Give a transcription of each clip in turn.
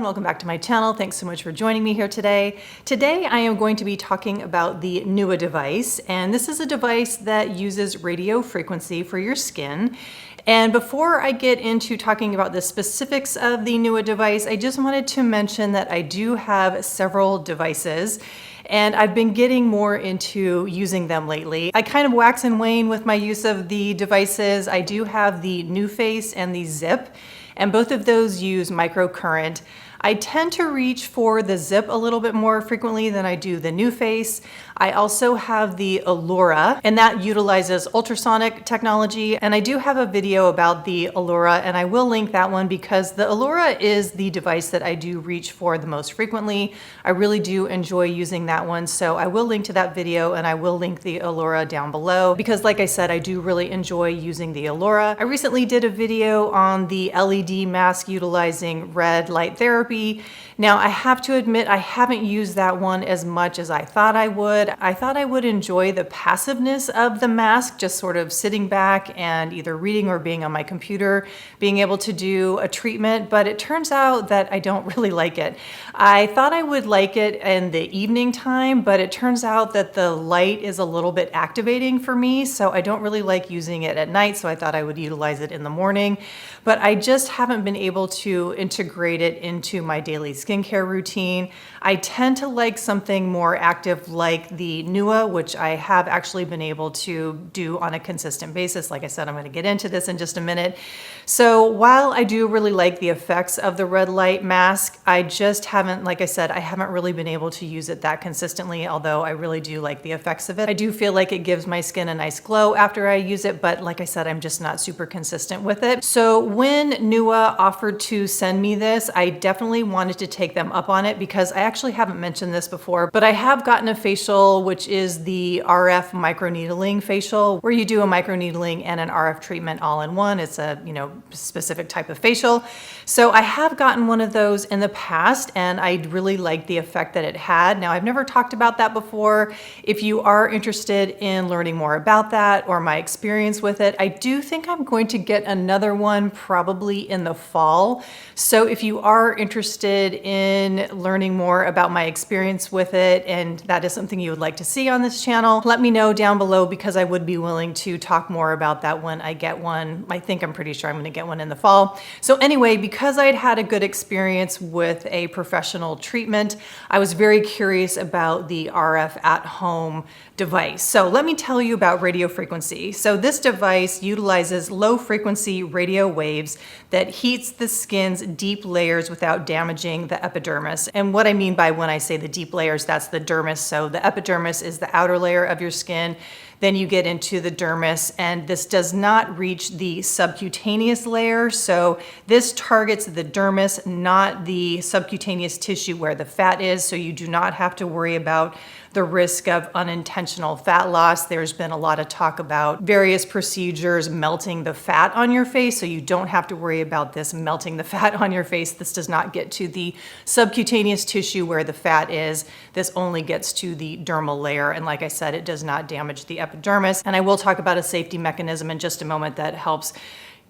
and welcome back to my channel. Thanks so much for joining me here today. Today I am going to be talking about the Newa device, and this is a device that uses radio frequency for your skin. And before I get into talking about the specifics of the Newa device, I just wanted to mention that I do have several devices and I've been getting more into using them lately. I kind of wax and wane with my use of the devices. I do have the NuFace and the Zip, and both of those use microcurrent. I tend to reach for the Zip a little bit more frequently than I do the NuFace. I also have the Allura, and that utilizes ultrasonic technology. And I do have a video about the Allura, and I will link that one because the Allura is the device that I do reach for the most frequently. I really do enjoy using that one. So I will link to that video and I will link the Allura down below because like I said, I do really enjoy using the Allura. I recently did a video on the LED mask utilizing red light therapy. Now I have to admit I haven't used that one as much as I thought I would. I thought I would enjoy the passiveness of the mask, just sort of sitting back and either reading or being on my computer, being able to do a treatment, but it turns out that I don't really like it. I thought I would like it in the evening time, but it turns out that the light is a little bit activating for me, so I don't really like using it at night, so I thought I would utilize it in the morning. But I just haven't been able to integrate it into my daily skincare routine. I tend to like something more active like the Newa, which I have actually been able to do on a consistent basis. Like I said, I'm going to get into this in just a minute. So while I do really like the effects of the red light mask, I just haven't, like I said, I haven't really been able to use it that consistently, although I really do like the effects of it. I do feel like it gives my skin a nice glow after I use it, but like I said, I'm just not super consistent with it. So when Newa offered to send me this, I definitely wanted to take them up on it because I actually haven't mentioned this before, but I have gotten a facial, which is the RF microneedling facial, where you do a microneedling and an RF treatment all in one. It's a, specific type of facial. So I have gotten one of those in the past and I really liked the effect that it had. Now I've never talked about that before. If you are interested in learning more about that or my experience with it, I do think I'm going to get another one probably in the fall. So if you are interested in learning more about my experience with it and that is something you would like to see on this channel, let me know down below because I would be willing to talk more about that when I get one. I'm pretty sure I'm going to get one in the fall. So anyway, because I'd had a good experience with a professional treatment, I was very curious about the RF at home device. So let me tell you about radio frequency. So this device utilizes low frequency radio waves that heats the skin's deep layers without damaging the epidermis. And what I mean by when I say the deep layers, that's the dermis. So the epidermis is the outer layer of your skin. Then you get into the dermis, and this does not reach the subcutaneous layer. So this targets the dermis, not the subcutaneous tissue where the fat is. So you do not have to worry about the risk of unintentional fat loss. There's been a lot of talk about various procedures melting the fat on your face, so you don't have to worry about this melting the fat on your face. This does not get to the subcutaneous tissue where the fat is. This only gets to the dermal layer, and like I said, it does not damage the epidermis. And I will talk about a safety mechanism in just a moment that helps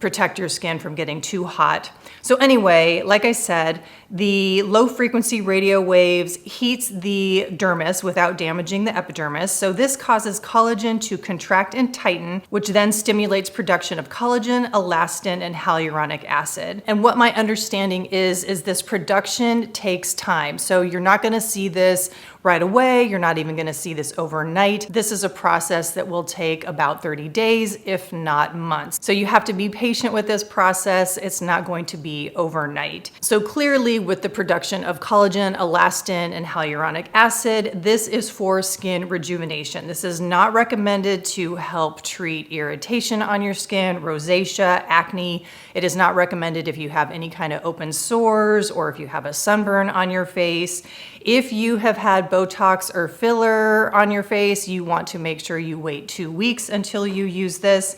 protect your skin from getting too hot. So anyway, like I said, the low frequency radio waves heats the dermis without damaging the epidermis. So this causes collagen to contract and tighten, which then stimulates production of collagen, elastin, and hyaluronic acid. And what my understanding is this production takes time. So you're not gonna see this right away. You're not even gonna see this overnight. This is a process that will take about 30 days, if not months. So you have to be patient with this process. It's not going to be overnight. So clearly with the production of collagen, elastin, and hyaluronic acid, this is for skin rejuvenation. This is not recommended to help treat irritation on your skin, rosacea, acne. It is not recommended if you have any kind of open sores or if you have a sunburn on your face. If you have had Botox or filler on your face, you want to make sure you wait 2 weeks until you use this.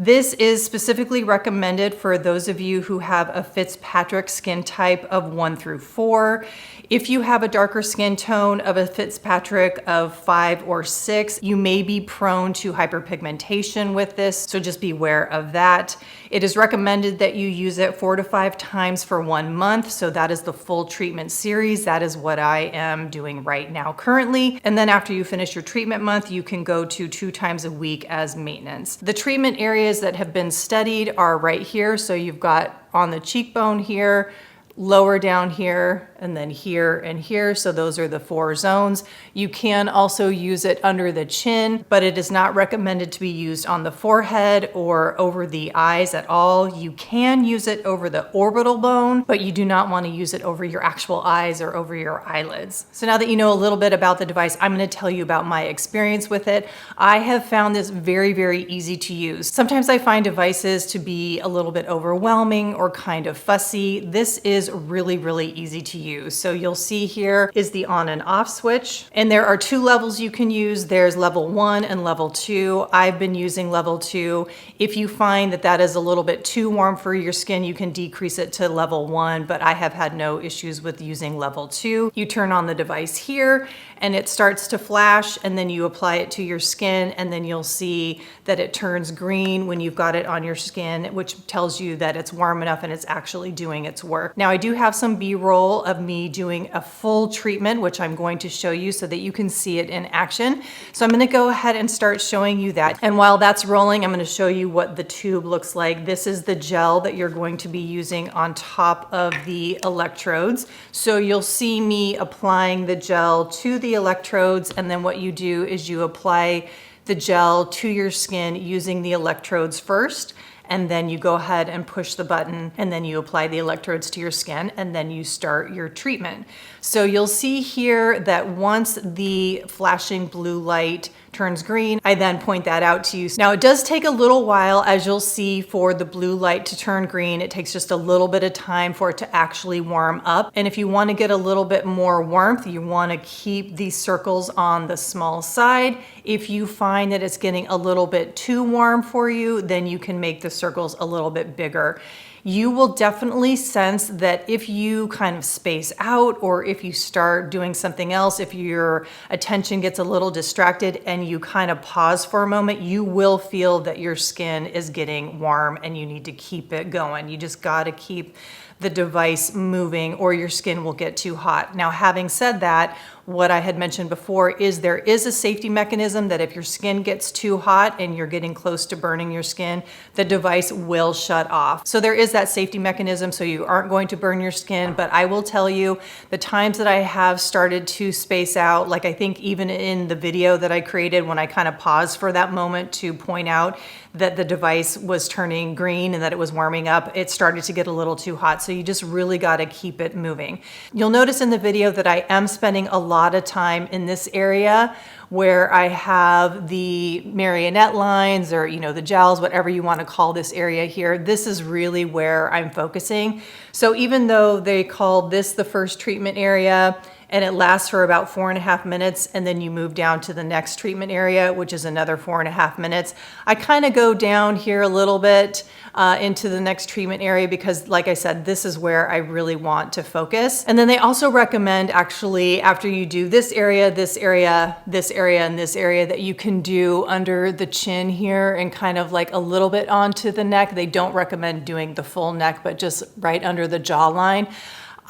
This is specifically recommended for those of you who have a Fitzpatrick skin type of 1 through 4. If you have a darker skin tone of a Fitzpatrick of 5 or 6, you may be prone to hyperpigmentation with this, so just be aware of that. It is recommended that you use it 4 to 5 times for 1 month, so that is the full treatment series. That is what I am doing right now currently. And then after you finish your treatment month, you can go to 2 times a week as maintenance. The treatment areas that have been studied are right here. So you've got on the cheekbone here, lower down here, and then here and here. So those are the 4 zones. You can also use it under the chin, but it is not recommended to be used on the forehead or over the eyes at all. You can use it over the orbital bone, but you do not want to use it over your actual eyes or over your eyelids. So now that you know a little bit about the device, I'm going to tell you about my experience with it. I have found this very, very easy to use. Sometimes I find devices to be a little bit overwhelming or kind of fussy. This is really, really easy to use. So you'll see here is the on and off switch. And there are 2 levels you can use. There's level 1 and level 2. I've been using level 2. If you find that that is a little bit too warm for your skin, you can decrease it to level 1, but I have had no issues with using level 2. You turn on the device here and it starts to flash, and then you apply it to your skin, and then you'll see that it turns green when you've got it on your skin, which tells you that it's warm enough and it's actually doing its work. Now I do have some B-roll of me doing a full treatment, which I'm going to show you so that you can see it in action. So I'm going to go ahead and start showing you that. And while that's rolling, I'm going to show you what the tube looks like. This is the gel that you're going to be using on top of the electrodes. So you'll see me applying the gel to the electrodes, and then what you do is you apply the gel to your skin using the electrodes first, and then you go ahead and push the button, and then you apply the electrodes to your skin, and then you start your treatment. So you'll see here that once the flashing blue light turns green, I then point that out to you. Now it does take a little while, as you'll see, for the blue light to turn green. It takes just a little bit of time for it to actually warm up. And if you want to get a little bit more warmth, you want to keep these circles on the small side. If you find that it's getting a little bit too warm for you, then you can make the circles a little bit bigger. You will definitely sense that if you kind of space out, or if you start doing something else, if your attention gets a little distracted and you kind of pause for a moment, you will feel that your skin is getting warm and you need to keep it going. You just got to keep the device moving or your skin will get too hot. Now, having said that, what I had mentioned before is there is a safety mechanism that if your skin gets too hot and you're getting close to burning your skin, the device will shut off. So there is that safety mechanism, so you aren't going to burn your skin. But I will tell you, the times that I have started to space out, like I think even in the video that I created when I kind of paused for that moment to point out that the device was turning green and that it was warming up, it started to get a little too hot. So you just really got to keep it moving. You'll notice in the video that I am spending a lot of time in this area where I have the marionette lines, or the gels, whatever you want to call this area here. This is really where I'm focusing. So even though they call this the first treatment area, and it lasts for about 4.5 minutes, and then you move down to the next treatment area, which is another 4.5 minutes. I kind of go down here a little bit into the next treatment area because, like I said, this is where I really want to focus. And then they also recommend, actually, after you do this area, this area, this area, and this area, that you can do under the chin here and kind of like a little bit onto the neck. They don't recommend doing the full neck, but just right under the jawline.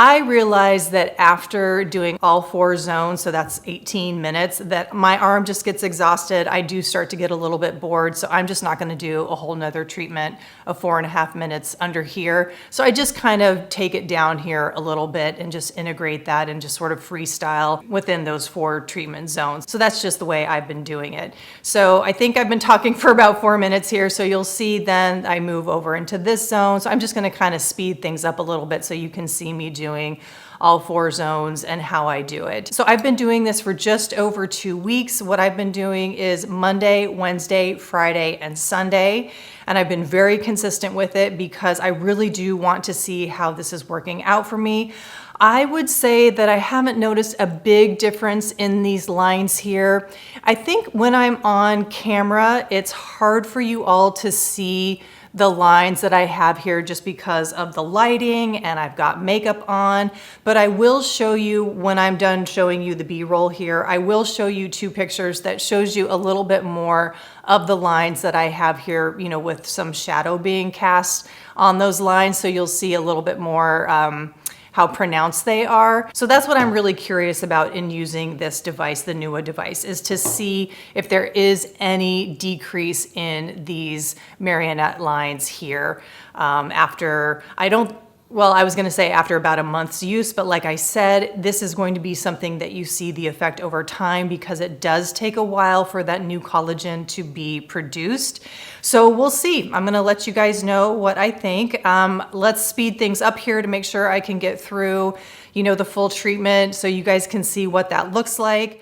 I realized that after doing all 4 zones, so that's 18 minutes, that my arm just gets exhausted. I do start to get a little bit bored, so I'm just not going to do a whole nother treatment of 4.5 minutes under here. So I just kind of take it down here a little bit and just integrate that and just sort of freestyle within those 4 treatment zones. So that's just the way I've been doing it. So I think I've been talking for about 4 minutes here, so you'll see then I move over into this zone. So I'm just going to kind of speed things up a little bit so you can see me doing doing all 4 zones and how I do it. So I've been doing this for just over 2 weeks. What I've been doing is Monday, Wednesday, Friday, and Sunday. And I've been very consistent with it because I really do want to see how this is working out for me. I would say that I haven't noticed a big difference in these lines here. I think when I'm on camera, it's hard for you all to see the lines that I have here just because of the lighting and I've got makeup on, but I will show you when I'm done showing you the B-roll here, I will show you 2 pictures that shows you a little bit more of the lines that I have here, you know, with some shadow being cast on those lines. So you'll see a little bit more how pronounced they are. So that's what I'm really curious about in using this device, the Newa device, is to see if there is any decrease in these marionette lines here after, I was gonna say after about a month's use, but like I said, this is going to be something that you see the effect over time because it does take a while for that new collagen to be produced. So we'll see. I'm gonna let you guys know what I think. Let's speed things up here to make sure I can get through, you know, the full treatment so you guys can see what that looks like.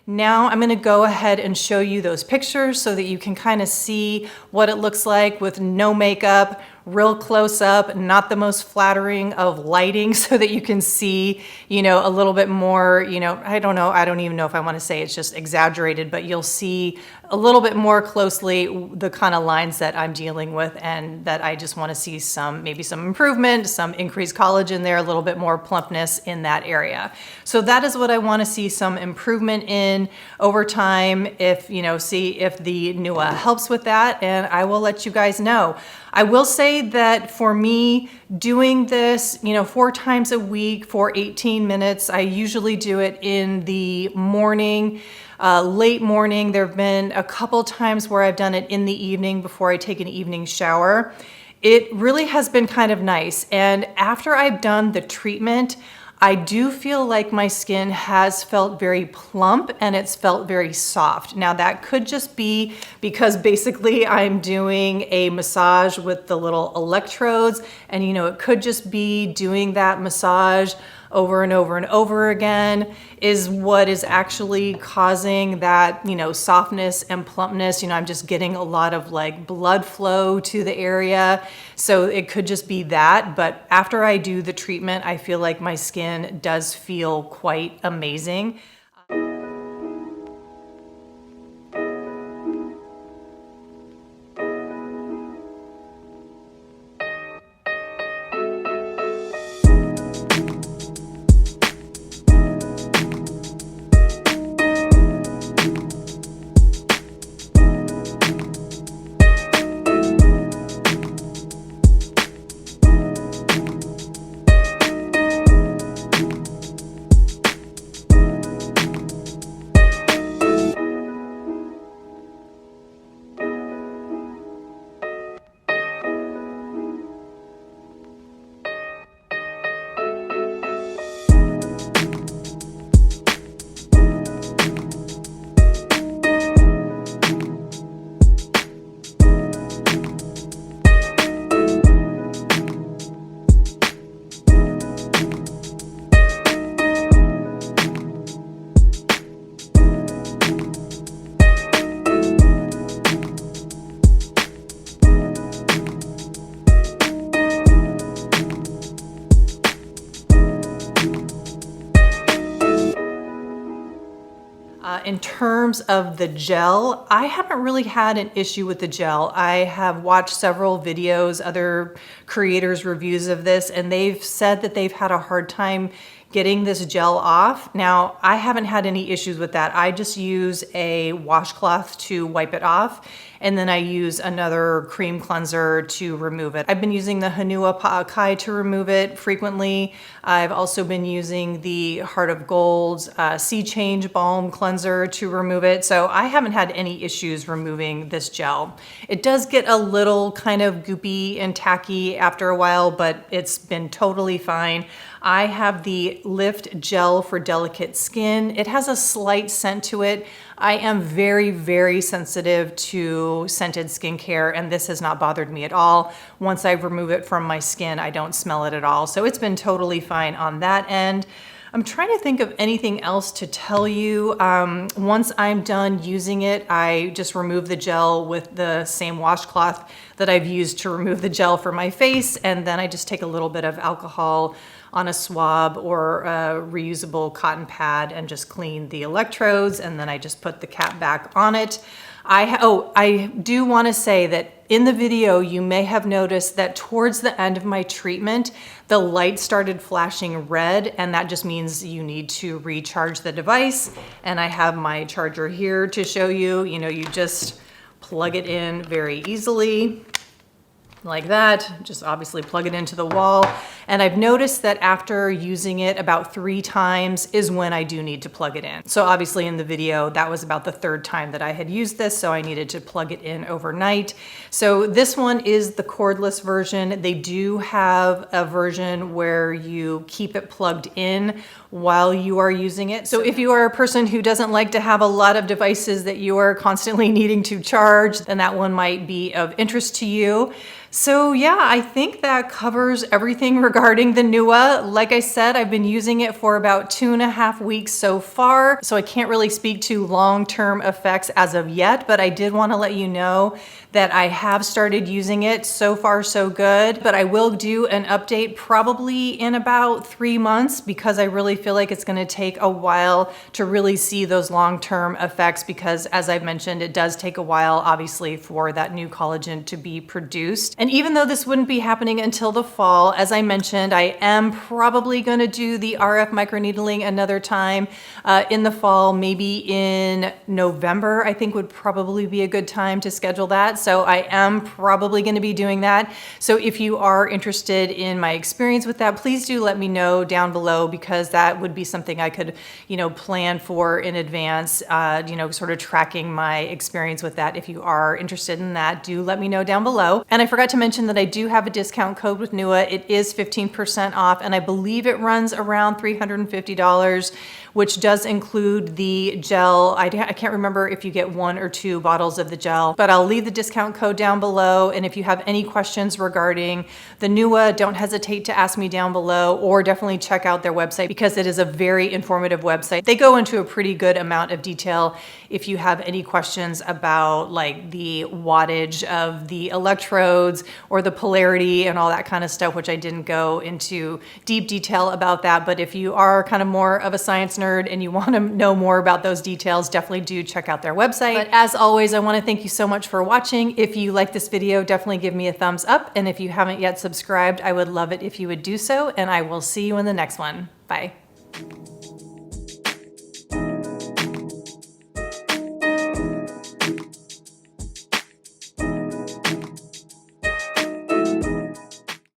Now I'm gonna go ahead and show you those pictures so that you can kind of see what it looks like with no makeup, real close up, not the most flattering of lighting, so that you can see, you know, a little bit more, you know, I don't even know if I want to say it's just exaggerated, but you'll see a little bit more closely the kind of lines that I'm dealing with and that I just want to see maybe some improvement, some increased collagen there, a little bit more plumpness in that area. So that is what I want to see some improvement in over time, if, you know, see if the Newa helps with that, and I will let you guys know. I will say that for me, doing this, you know, 4 times a week for 18 minutes, I usually do it in the morning, late morning. There have been a couple times where I've done it in the evening before I take an evening shower. It really has been kind of nice. And after I've done the treatment, I do feel like my skin has felt very plump and it's felt very soft. Now that could just be because basically I'm doing a massage with the little electrodes, and you know, it could just be doing that massage over and over and over again is what is actually causing that, you know, softness and plumpness. You know, I'm just getting a lot of like blood flow to the area. So it could just be that. But after I do the treatment, I feel like my skin does feel quite amazing. In terms of the gel, I haven't really had an issue with the gel. I have watched several videos, other creators' reviews of this, and they've said that they've had a hard time getting this gel off. Now, I haven't had any issues with that. I just use a washcloth to wipe it off, and then I use another cream cleanser to remove it. I've been using the Newa Radiofrequency to remove it frequently. I've also been using the Heart of Gold's Sea Change Balm Cleanser to remove it. So I haven't had any issues removing this gel. It does get a little kind of goopy and tacky after a while, but it's been totally fine. I have the Lift Gel for Delicate Skin. It has a slight scent to it. I am very, very sensitive to scented skincare, and this has not bothered me at all. Once I remove it from my skin, I don't smell it at all. So it's been totally fine on that end. I'm trying to think of anything else to tell you. Once I'm done using it, I just remove the gel with the same washcloth that I've used to remove the gel for my face, and then I just take a little bit of alcohol on a swab or a reusable cotton pad and just clean the electrodes, and then I just put the cap back on it. I do want to say that in the video, you may have noticed that towards the end of my treatment, the light started flashing red, and that just means you need to recharge the device. And I have my charger here to show you. You know, you just plug it in very easily, like that. Just obviously plug it into the wall. And I've noticed that after using it about 3 times is when I do need to plug it in. So obviously in the video, that was about the 3rd time that I had used this, so I needed to plug it in overnight. So this one is the cordless version. They do have a version where you keep it plugged in while you are using it. So if you are a person who doesn't like to have a lot of devices that you are constantly needing to charge, then that one might be of interest to you. So yeah, I think that covers everything regarding the Newa. Like I said, I've been using it for about 2.5 weeks so far, so I can't really speak to long-term effects as of yet, but I did want to let you know that I have started using it. So far, so good, but I will do an update probably in about 3 months because I really feel like it's gonna take a while to really see those long-term effects because as I've mentioned, it does take a while, obviously, for that new collagen to be produced. And even though this wouldn't be happening until the fall, as I mentioned, I am probably gonna do the RF microneedling another time in the fall, maybe in November, I think would probably be a good time to schedule that. So I am probably going to be doing that. So if you are interested in my experience with that, please do let me know down below because that would be something I could, plan for in advance, sort of tracking my experience with that. If you are interested in that, do let me know down below. And I forgot to mention that I do have a discount code with Newa. It is 15% off, and I believe it runs around $350, which does include the gel. I can't remember if you get 1 or 2 bottles of the gel, but I'll leave the discount code down below. And if you have any questions regarding the Newa, don't hesitate to ask me down below, or definitely check out their website because it is a very informative website. They go into a pretty good amount of detail if you have any questions about like the wattage of the electrodes or the polarity and all that kind of stuff, which I didn't go into deep detail about that. But if you are kind of more of a science nerd and you want to know more about those details, definitely do check out their website. But as always, I want to thank you so much for watching. If you like this video, definitely give me a thumbs up. And if you haven't yet subscribed, I would love it if you would do so. And I will see you in the next one. Bye.